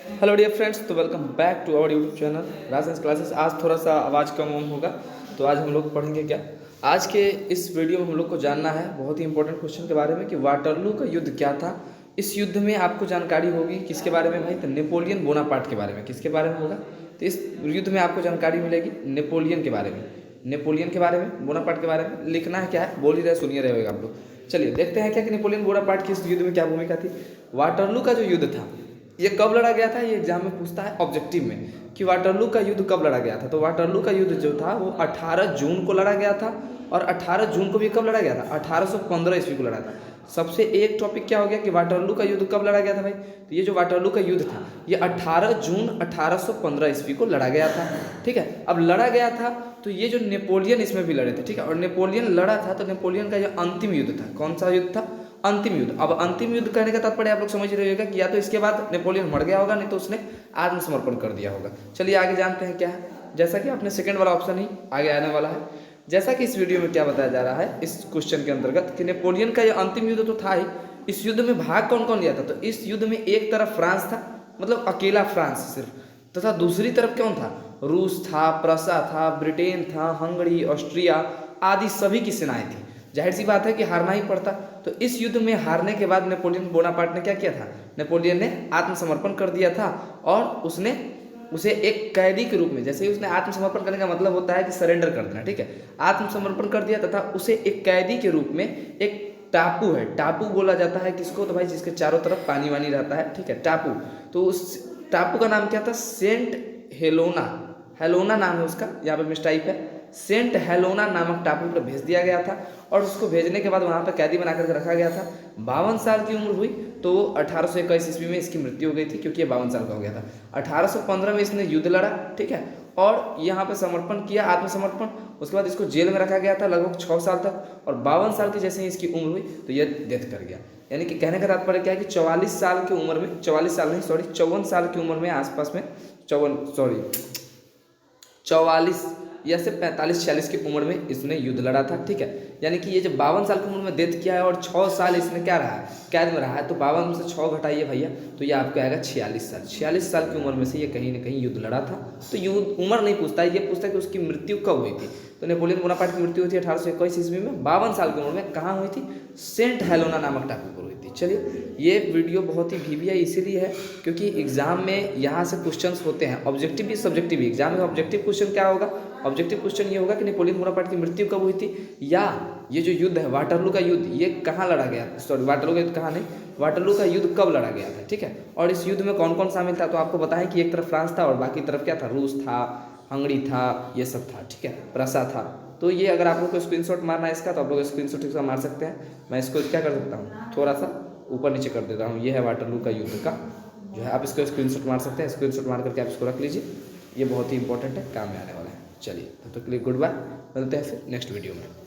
Hello dear friends, तो welcome back to our YouTube channel Rajan classes. आज थोड़ा सा आवाज़ कम ऑन होगा, तो आज हम लोग पढ़ेंगे क्या। आज के इस वीडियो में हम लोग को जानना है बहुत ही इंपॉर्टेंट क्वेश्चन के बारे में कि वाटरलू का युद्ध क्या था। इस युद्ध में आपको जानकारी होगी किसके बारे में भाई, तो नेपोलियन बोनापार्ट के बारे में। किसके बारे में होगा, तो इस युद्ध में आपको जानकारी मिलेगी नेपोलियन के बारे में। नेपोलियन के बारे में, बोनापार्ट के बारे में लिखना है क्या है, बोल ही रहे, सुनिए रहेगा आप लोग। चलिए देखते हैं क्या कि नेपोलियन बोनापार्ट की इस युद्ध में क्या भूमिका थी। वाटरलू का जो युद्ध था ये कब लड़ा गया था, ये एग्जाम में पूछता है ऑब्जेक्टिव में कि वाटरलू का युद्ध कब लड़ा गया था। तो वाटरलू का युद्ध जो था वो 18 जून को लड़ा गया था। और 18 जून को भी कब लड़ा गया था, 1815 ईस्वी को लड़ा था। सबसे एक टॉपिक क्या हो गया कि वाटरलू का युद्ध कब लड़ा गया था भाई। तो ये जो वाटरलू का युद्ध था ये 18 जून 1815 ईस्वी को लड़ा गया था। ठीक है, अब लड़ा गया था तो ये जो नेपोलियन इसमें भी लड़े थे। ठीक है, और नेपोलियन लड़ा था तो नेपोलियन का ये अंतिम युद्ध था। कौन सा युद्ध था, अंतिम युद्ध। अब अंतिम युद्ध कहने का तात्पर्य आप लोग समझ रहे होगा कि या तो इसके बाद नेपोलियन मर गया होगा, नहीं तो उसने आत्मसमर्पण कर दिया होगा। चलिए आगे जानते हैं क्या है। जैसा कि आपने सेकंड वाला ऑप्शन ही आगे आने वाला है। जैसा कि इस वीडियो में क्या बताया जा रहा है इस क्वेश्चन के अंतर्गत कि नेपोलियन का यह अंतिम युद्ध तो था ही, इस युद्ध में भाग कौन कौन लिया था। तो इस युद्ध में एक तरफ फ्रांस था, मतलब अकेला फ्रांस सिर्फ, तथा दूसरी तरफ कौन था, रूस था, प्रसा था, ब्रिटेन था, हंगरी, ऑस्ट्रिया आदि सभी की सेनाएं थी। जाहिर सी बात है कि हारना ही पड़ता। तो इस युद्ध में हारने के बाद नेपोलियन बोनापार्ट ने क्या किया था, नेपोलियन ने आत्मसमर्पण कर दिया था। और उसने उसे एक कैदी के रूप में, जैसे ही उसने आत्मसमर्पण करने का मतलब होता है कि सरेंडर कर देना, ठीक है, आत्मसमर्पण कर दिया तथा उसे एक कैदी के रूप में एक टापू है, टापू बोला जाता है किसको, तो भाई जिसके चारों तरफ पानी वानी रहता है, ठीक है, टापू। तो उस टापू का नाम क्या था, सेंट हेलोना, हेलोना नाम है उसका, यहाँ पे मिस्टाइप है, सेंट हेलोना नामक टापू पर भेज दिया गया था। और उसको भेजने के बाद वहाँ पर कैदी बना करके रखा गया था। 52 साल की उम्र हुई तो 1821 ईस्वी में इसकी मृत्यु हो गई थी, क्योंकि ये 52 साल का हो गया था। 1815 में इसने युद्ध लड़ा, ठीक है, और यहाँ पे समर्पण किया, आत्मसमर्पण। उसके बाद इसको जेल में रखा गया था लगभग 6 साल तक। और 52 साल की जैसे ही इसकी उम्र हुई तो ये डेथ कर गया। यानी कि कहने का तात्पर्य क्या है कि 44 साल की उम्र में, 44 साल नहीं सॉरी 54 साल की उम्र में आसपास में, 44 या से 45-46 की उम्र में इसने युद्ध लड़ा था। ठीक है, यानी कि ये जब 52 साल की उम्र में डेथ किया है और 6 साल इसने क्या रहा है, कैद में रहा है, तो 52 में से 6 घटाइए भैया तो ये आपको आएगा 46 साल। 46 साल की उम्र में से ये कहीं ना कहीं युद्ध लड़ा था। तो युद्ध उम्र नहीं पूछता है, ये पूछता है कि उसकी मृत्यु कब हुई थी। तो नेपोलियन बोनापार्ट की मृत्यु हुई थी 1821 ईस्वी में, 52 साल की उम्र में। कहाँ हुई थी, सेंट हेलोना नामक टापू पर हुई थी। चलिए, ये वीडियो बहुत ही भीविया इसीलिए है क्योंकि एग्जाम में यहाँ से क्वेश्चंस होते हैं, ऑब्जेक्टिव भी सब्जेक्टिव भी। एग्जाम में ऑब्जेक्टिव क्वेश्चन क्या होगा, ऑब्जेक्टिव क्वेश्चन ये होगा कि नेपोलियन बोनापार्ट की मृत्यु कब हुई थी, या ये जो युद्ध है वाटरलू का युद्ध ये कहाँ लड़ा गया, सॉरी वाटरलू का युद्ध कहाँ नहीं, वाटरलू का युद्ध कब लड़ा गया था। ठीक है, और इस युद्ध में कौन कौन शामिल था, तो आपको बताएं कि एक तरफ फ्रांस था और बाकी तरफ क्या था, रूस था, हंगरी था, ये सब था। ठीक है, प्रसा था। तो ये अगर आप लोग को स्क्रीनशॉट मारना है इसका तो आप लोग स्क्रीनशॉट इसका मार सकते हैं। मैं इसको क्या कर सकता हूँ, थोड़ा सा ऊपर नीचे कर देता हूँ। ये है वाटरलू का युद्ध का जो है, आप इसको स्क्रीनशॉट मार सकते हैं। स्क्रीनशॉट मार करके आप इसको रख लीजिए, ये बहुत ही इंपॉर्टेंट है, काम में आने वाला है। चलिए तब तक के लिए गुड बाय, मिलते हैं फिर नेक्स्ट वीडियो में।